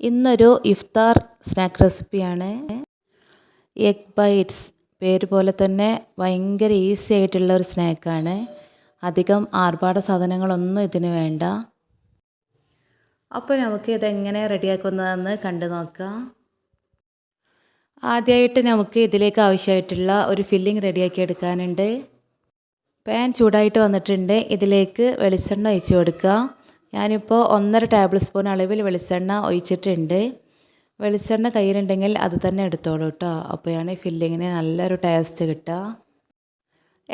ഇന്നൊരു ഇഫ്താർ സ്നാക്ക് റെസിപ്പിയാണ്. Egg bites. പേര് പോലെ തന്നെ ഭയങ്കര ഈസി ആയിട്ടുള്ള ഒരു സ്നാക്കാണ്. അധികം ആർഭാട സാധനങ്ങളൊന്നും ഇതിന് വേണ്ട. അപ്പോൾ നമുക്ക് ഇതെങ്ങനെ റെഡിയാക്കുന്നതെന്ന് കണ്ടു നോക്കാം. ആദ്യമായിട്ട് നമുക്ക് ഇതിലേക്ക് ആവശ്യമായിട്ടുള്ള ഒരു ഫില്ലിംഗ് റെഡിയാക്കി എടുക്കാനുണ്ട്. പാൻ ചൂടായിട്ട് വന്നിട്ടുണ്ട്. ഇതിലേക്ക് വെളിച്ചെണ്ണ ഒഴിച്ച് കൊടുക്കുക. ഞാനിപ്പോൾ 1.5 ടേബിൾ സ്പൂൺ അളവിൽ വെളിച്ചെണ്ണ ഒഴിച്ചിട്ടുണ്ട്. വെളിച്ചെണ്ണ കയ്യിലുണ്ടെങ്കിൽ അത് തന്നെ എടുത്തോളൂ കേട്ടോ. അപ്പോഴാണ് ഫില്ലിങ്ങിന് നല്ലൊരു ടേസ്റ്റ് കിട്ടുക.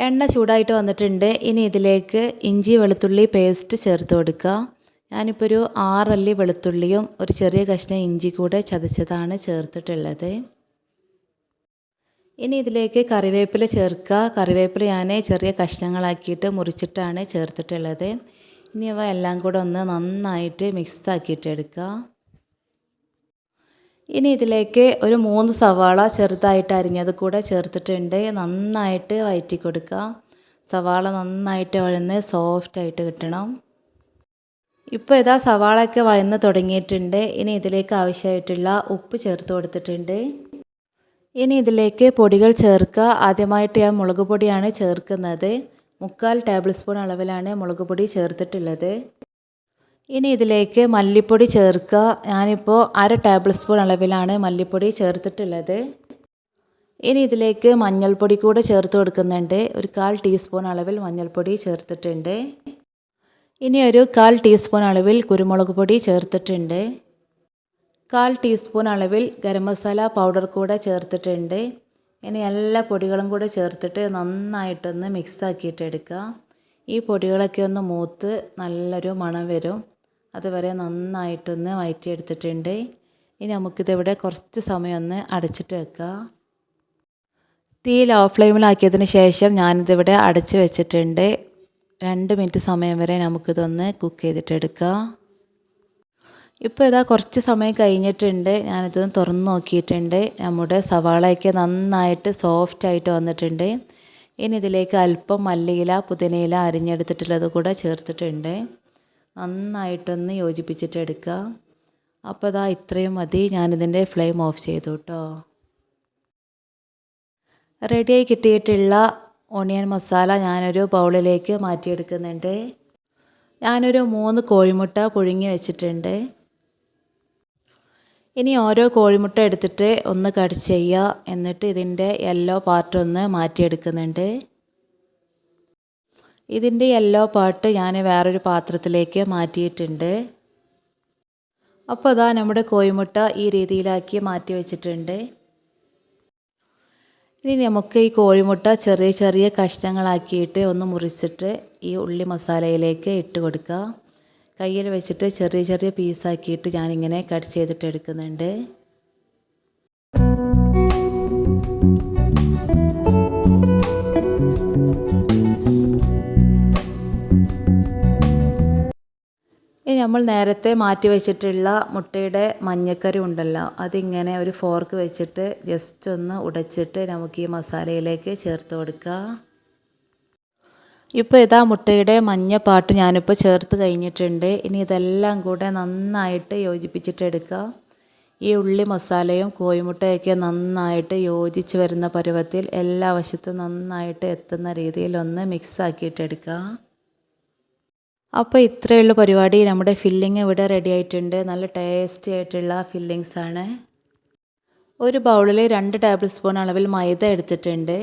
എണ്ണ ചൂടായിട്ട് വന്നിട്ടുണ്ട്. ഇനി ഇതിലേക്ക് ഇഞ്ചി വെളുത്തുള്ളി പേസ്റ്റ് ചേർത്ത് കൊടുക്കുക. ഞാനിപ്പോൾ ഒരു 6 അല്ലി വെളുത്തുള്ളിയും ഒരു ചെറിയ കഷ്ണം ഇഞ്ചി കൂടെ ചതച്ചതാണ് ചേർത്തിട്ടുള്ളത്. ഇനി ഇതിലേക്ക് കറിവേപ്പില ചേർക്കുക. കറിവേപ്പില ഞാൻ ചെറിയ കഷ്ണങ്ങളാക്കിയിട്ട് മുറിച്ചിട്ടാണ് ചേർത്തിട്ടുള്ളത്. ഇനി അവ എല്ലാം കൂടെ ഒന്ന് നന്നായിട്ട് മിക്സ് ആക്കിയിട്ട് എടുക്കുക. ഇനി ഇതിലേക്ക് ഒരു 3 സവാള ചെറുതായിട്ട് അരിഞ്ഞത് കൂടെ ചേർത്തിട്ടുണ്ട്. നന്നായിട്ട് വഴറ്റി കൊടുക്കുക. സവാള നന്നായിട്ട് വഴന്ന് സോഫ്റ്റായിട്ട് കിട്ടണം. ഇപ്പോൾ ഇതാ സവാളയൊക്കെ വഴന്ന് തുടങ്ങിയിട്ടുണ്ട്. ഇനി ഇതിലേക്ക് ആവശ്യമായിട്ടുള്ള ഉപ്പ് ചേർത്ത് കൊടുത്തിട്ടുണ്ട്. ഇനി ഇതിലേക്ക് പൊടികൾ ചേർക്കുക. ആദ്യമായിട്ട് ഞാൻ മുളക് പൊടിയാണ് ചേർക്കുന്നത്. 3/4 ടേബിൾ സ്പൂൺ അളവിലാണ് മുളക് പൊടി ചേർത്തിട്ടുള്ളത്. ഇനി ഇതിലേക്ക് മല്ലിപ്പൊടി ചേർക്കുക. ഞാനിപ്പോൾ 1/2 ടേബിൾ സ്പൂൺ അളവിലാണ് മല്ലിപ്പൊടി ചേർത്തിട്ടുള്ളത്. ഇനി ഇതിലേക്ക് മഞ്ഞൾപ്പൊടി കൂടെ ചേർത്ത് കൊടുക്കുന്നുണ്ട്. ഒരു 1/4 ടീസ്പൂൺ അളവിൽ മഞ്ഞൾപ്പൊടി ചേർത്തിട്ടുണ്ട്. ഇനി ഒരു 1/4 ടീസ്പൂൺ അളവിൽ കുരുമുളക് പൊടി ചേർത്തിട്ടുണ്ട്. 1/4 ടീസ്പൂൺ അളവിൽ ഗരം മസാല പൗഡർ കൂടെ ചേർത്തിട്ടുണ്ട്. ഇനി എല്ലാ പൊടികളും കൂടെ ചേർത്തിട്ട് നന്നായിട്ടൊന്ന് മിക്സ് ആക്കിയിട്ട് എടുക്കുക. ഈ പൊടികളൊക്കെ ഒന്ന് മൂത്ത് നല്ലൊരു മണം വരും. അതുവരെ നന്നായിട്ടൊന്ന് വഴറ്റിയെടുത്തിട്ടുണ്ട്. ഇനി നമുക്കിതിവിടെ കുറച്ച് സമയം ഒന്ന് അടച്ചിട്ട് വെക്കുക. തീ ലോ ഫ്ലെയിമിലാക്കിയതിന് ശേഷം ഞാനിതിവിടെ അടച്ച് വെച്ചിട്ടുണ്ട്. 2 മിനിറ്റ് സമയം വരെ നമുക്കിതൊന്ന് കുക്ക് ചെയ്തിട്ടെടുക്കാം. ഇപ്പോൾ ഇതാ കുറച്ച് സമയം കഴിഞ്ഞിട്ടുണ്ട്. ഞാനിതൊന്ന് തുറന്ന് നോക്കിയിട്ടുണ്ട്. നമ്മുടെ സവാളയൊക്കെ നന്നായിട്ട് സോഫ്റ്റായിട്ട് വന്നിട്ടുണ്ട്. ഇനി ഇതിലേക്ക് അല്പം മല്ലിയില പുതിനയില അരിഞ്ഞെടുത്തിട്ടുള്ളത് കൂടെ ചേർത്തിട്ടുണ്ട്. നന്നായിട്ടൊന്ന് യോജിപ്പിച്ചിട്ട് എടുക്കുക. അപ്പോൾ ഇതാ ഇത്രയും മതി. ഞാനിതിൻ്റെ ഫ്ലെയിം ഓഫ് ചെയ്തു കേട്ടോ. റെഡിയായി കിട്ടിയിട്ടുള്ള ഓണിയൻ മസാല ഞാനൊരു ബൗളിലേക്ക് മാറ്റിയെടുക്കുന്നുണ്ട്. ഞാനൊരു 3 കോഴിമുട്ട പുഴുങ്ങി വെച്ചിട്ടുണ്ട്. ഇനി ഓരോ കോഴിമുട്ട എടുത്തിട്ട് ഒന്ന് കടിച്ച് ചെയ്യുക. എന്നിട്ട് ഇതിൻ്റെ യെല്ലോ പാർട്ട് ഒന്ന് മാറ്റിയെടുക്കുന്നുണ്ട്. ഇതിൻ്റെ യെല്ലോ പാർട്ട് ഞാൻ വേറൊരു പാത്രത്തിലേക്ക് മാറ്റിയിട്ടുണ്ട്. അപ്പോൾ അതാ നമ്മുടെ കോഴിമുട്ട ഈ രീതിയിലാക്കി മാറ്റി വെച്ചിട്ടുണ്ട്. ഇനി നമുക്ക് ഈ കോഴിമുട്ട ചെറിയ ചെറിയ കഷ്ണങ്ങളാക്കിയിട്ട് ഒന്ന് മുറിച്ചിട്ട് ഈ ഉള്ളി മസാലയിലേക്ക് ഇട്ട് കൊടുക്കുക. കയ്യിൽ വെച്ചിട്ട് ചെറിയ ചെറിയ പീസാക്കിയിട്ട് ഞാനിങ്ങനെ കട്ട് ചെയ്തിട്ട് എടുക്കുന്നുണ്ട്. ഇനി നമ്മൾ നേരത്തെ മാറ്റി വെച്ചിട്ടുള്ള മുട്ടയുടെ മഞ്ഞക്കറി ഉണ്ടല്ലോ, അതിങ്ങനെ ഒരു ഫോർക്ക് വെച്ചിട്ട് ജസ്റ്റ് ഒന്ന് ഉടച്ചിട്ട് നമുക്ക് ഈ മസാലയിലേക്ക് ചേർത്ത് കൊടുക്കുക. ഇപ്പോൾ ഇതാ മുട്ടയുടെ മഞ്ഞ പാട്ട് ഞാനിപ്പോൾ ചേർത്ത് കഴിഞ്ഞിട്ടുണ്ട്. ഇനി ഇതെല്ലാം കൂടെ നന്നായിട്ട് യോജിപ്പിച്ചിട്ടെടുക്കുക. ഈ ഉള്ളി മസാലയും കോഴിമുട്ടയൊക്കെ നന്നായിട്ട് യോജിച്ച് വരുന്ന പരുവത്തിൽ എല്ലാ വശത്തും നന്നായിട്ട് എത്തുന്ന രീതിയിൽ ഒന്ന് മിക്സ് ആക്കിയിട്ടെടുക്കുക. അപ്പോൾ ഇത്രയുള്ള പരിപാടി. നമ്മുടെ ഫില്ലിങ് ഇവിടെ റെഡി ആയിട്ടുണ്ട്. നല്ല ടേസ്റ്റി ആയിട്ടുള്ള ഫില്ലിങ്സാണ്. ഒരു ബൗളിൽ 2 ടേബിൾ സ്പൂൺ അളവിൽ മൈദ എടുത്തിട്ടുണ്ട്.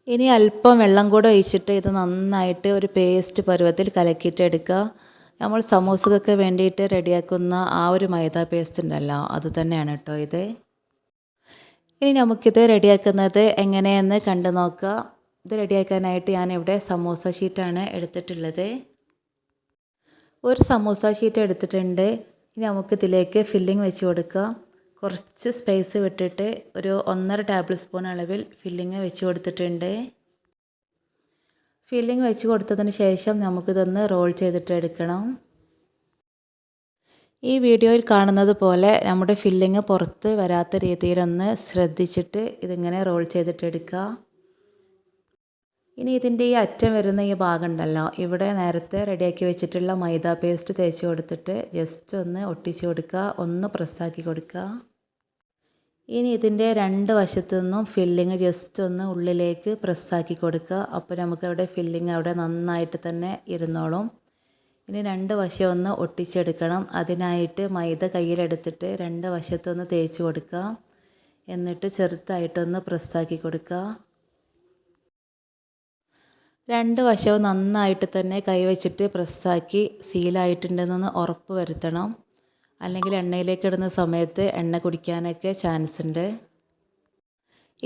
ഇനി അല്പം വെള്ളം കൂടെ ഒഴിച്ചിട്ട് ഇത് നന്നായിട്ട് ഒരു പേസ്റ്റ് പരുവത്തിൽ കലക്കിയിട്ട് എടുക്കുക. നമ്മൾ സമൂസക്കൊക്കെ വേണ്ടിയിട്ട് റെഡിയാക്കുന്ന ആ ഒരു മൈദ പേസ്റ്റ് ഉണ്ടല്ലോ, അത് തന്നെയാണ് കേട്ടോ ഇത്. ഇനി നമുക്കിത് റെഡിയാക്കുന്നത് എങ്ങനെയെന്ന് കണ്ടു നോക്കുക. ഇത് റെഡിയാക്കാനായിട്ട് ഞാനിവിടെ സമൂസ ഷീറ്റാണ് എടുത്തിട്ടുള്ളത്. ഒരു സമൂസ ഷീറ്റ് എടുത്തിട്ടുണ്ട്. ഇനി നമുക്കിതിലേക്ക് ഫില്ലിങ് വെച്ച് കൊടുക്കുക. കുറച്ച് സ്പേസ് വിട്ടിട്ട് ഒരു 1.5 ടേബിൾ സ്പൂൺ അളവിൽ ഫില്ലിങ് വെച്ച് കൊടുത്തിട്ടുണ്ട്. ഫില്ലിങ് വെച്ച് കൊടുത്തതിന് ശേഷം നമുക്കിതൊന്ന് റോൾ ചെയ്തിട്ട് എടുക്കണം. ഈ വീഡിയോയിൽ കാണുന്നത് പോലെ നമ്മുടെ ഫില്ലിങ് പുറത്ത് വരാത്ത രീതിയിലൊന്ന് ശ്രദ്ധിച്ചിട്ട് ഇതിങ്ങനെ റോൾ ചെയ്തിട്ട് എടുക്കുക. ഇനി ഇതിൻ്റെ ഈ അറ്റം വരുന്ന ഈ ഭാഗം ഉണ്ടല്ലോ, ഇവിടെ നേരത്തെ റെഡിയാക്കി വെച്ചിട്ടുള്ള മൈദ പേസ്റ്റ് തേച്ച് കൊടുത്തിട്ട് ജസ്റ്റ് ഒന്ന് ഒട്ടിച്ച് കൊടുക്കുക, ഒന്ന് പ്രസ്സാക്കി കൊടുക്കുക. ഇനി ഇതിൻ്റെ രണ്ട് വശത്തു നിന്നും ഫില്ലിങ് ജസ്റ്റ് ഒന്ന് ഉള്ളിലേക്ക് പ്രസ്സാക്കി കൊടുക്കുക. അപ്പോൾ നമുക്ക് അവിടെ ഫില്ലിങ് അവിടെ നന്നായിട്ട് തന്നെ ഇരുന്നോളും. ഇനി രണ്ട് വശം ഒന്ന് ഒട്ടിച്ചെടുക്കണം. അതിനായിട്ട് മൈദ കയ്യിലെടുത്തിട്ട് രണ്ട് വശത്തൊന്ന് തേച്ച് കൊടുക്കുക. എന്നിട്ട് ചെറുതായിട്ടൊന്ന് പ്രസ്സാക്കി കൊടുക്കുക. രണ്ട് വശവും നന്നായിട്ട് തന്നെ കൈവച്ചിട്ട് പ്രസ്സാക്കി സീലായിട്ടുണ്ടെന്നൊന്ന് ഉറപ്പ് വരുത്തണം. അല്ലെങ്കിൽ എണ്ണയിലേക്ക് ഇടുന്ന സമയത്ത് എണ്ണ കുടിക്കാനൊക്കെ ചാൻസ് ഉണ്ട്.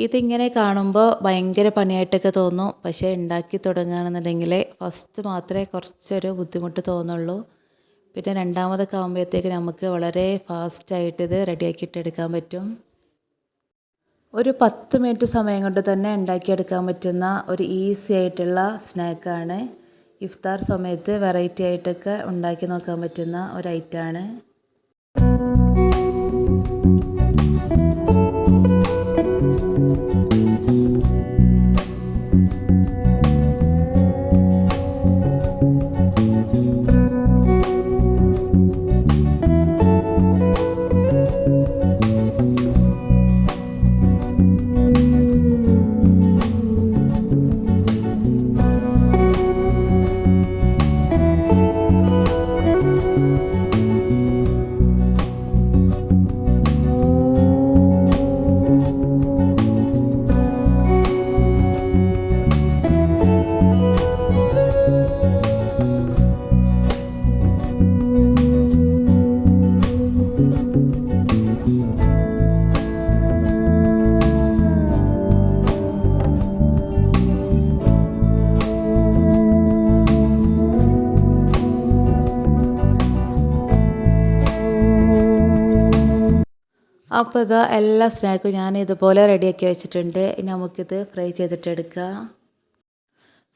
ഇതിങ്ങനെ കാണുമ്പോൾ ഭയങ്കര പണിയായിട്ടൊക്കെ തോന്നും. പക്ഷേ ഉണ്ടാക്കി തുടങ്ങുകയാണെന്നുണ്ടെങ്കിൽ ഫസ്റ്റ് മാത്രമേ കുറച്ചൊരു ബുദ്ധിമുട്ട് തോന്നുള്ളൂ. പിന്നെ രണ്ടാമതൊക്കെ ആകുമ്പോഴത്തേക്ക് നമുക്ക് വളരെ ഫാസ്റ്റായിട്ട് ഇത് റെഡിയാക്കിയിട്ട് എടുക്കാൻ പറ്റും. ഒരു 10 മിനിറ്റ് സമയം കൊണ്ട് തന്നെ ഉണ്ടാക്കിയെടുക്കാൻ പറ്റുന്ന ഒരു ഈസി ആയിട്ടുള്ള സ്നാക്കാണ്. ഇഫ്താർ സമയത്ത് വെറൈറ്റി ആയിട്ടൊക്കെ ഉണ്ടാക്കി നോക്കാൻ പറ്റുന്ന ഒരു ഐറ്റമാണ്. അപ്പോൾ ഇതാ എല്ലാ സ്നാക്കും ഞാൻ ഇതുപോലെ റെഡിയാക്കി വെച്ചിട്ടുണ്ട്. ഇനി നമുക്കിത് ഫ്രൈ ചെയ്തിട്ടെടുക്കാം.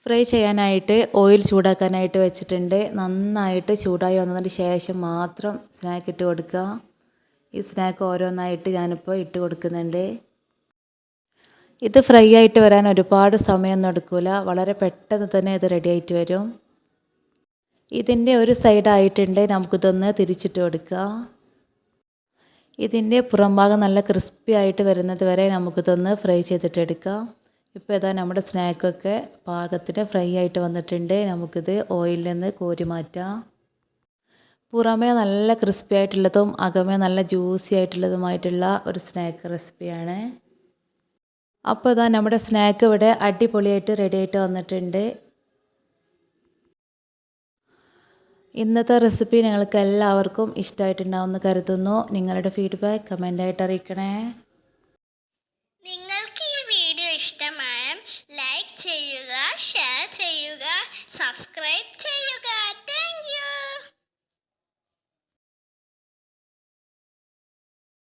ഫ്രൈ ചെയ്യാനായിട്ട് ഓയിൽ ചൂടാക്കാനായിട്ട് വെച്ചിട്ടുണ്ട്. നന്നായിട്ട് ചൂടായി വന്നതിന് ശേഷം മാത്രം സ്നാക്ക് ഇട്ട് കൊടുക്കുക. ഈ സ്നാക്ക് ഓരോന്നായിട്ട് ഞാനിപ്പോൾ ഇട്ട് കൊടുക്കുന്നുണ്ട്. ഇത് ഫ്രൈ ആയിട്ട് വരാൻ ഒരുപാട് സമയമൊന്നും എടുക്കില്ല. വളരെ പെട്ടെന്ന് തന്നെ ഇത് റെഡി ആയിട്ട് വരും. ഇതിൻ്റെ ഒരു സൈഡായിട്ടുണ്ട്, നമുക്കിതൊന്ന് തിരിച്ചിട്ട് കൊടുക്കുക. ഇതിൻ്റെ പുറം ഭാഗം നല്ല ക്രിസ്പി ആയിട്ട് വരുന്നത് വരെ നമുക്കിതൊന്ന് ഫ്രൈ ചെയ്തിട്ടെടുക്കാം. ഇപ്പോൾ ഇതാ നമ്മുടെ സ്നാക്കൊക്കെ പാകത്തിന് ഫ്രൈ ആയിട്ട് വന്നിട്ടുണ്ട്. നമുക്കിത് ഓയിലിൽ നിന്ന് കോരി മാറ്റാം. പുറമേ നല്ല ക്രിസ്പി ആയിട്ടുള്ളതും അകമേ നല്ല ജ്യൂസി ആയിട്ടുള്ളതുമായിട്ടുള്ള ഒരു സ്നാക്ക് റെസിപ്പിയാണ്. അപ്പോൾ ഇതാ നമ്മുടെ സ്നാക്ക് ഇവിടെ അടിപൊളിയായിട്ട് റെഡി ആയിട്ട് വന്നിട്ടുണ്ട്. ഇന്നത്തെ റെസിപ്പി നിങ്ങൾക്ക് എല്ലാവർക്കും ഇഷ്ടമായിട്ടുണ്ടാവുമെന്ന് കരുതുന്നു. നിങ്ങളുടെ ഫീഡ്ബാക്ക് കമൻ്റായിട്ട് അറിയിക്കണേ. നിങ്ങൾക്ക് ഈ വീഡിയോ ഇഷ്ടമായ ലൈക്ക് ചെയ്യുക, ഷെയർ ചെയ്യുക, സബ്സ്ക്രൈബ്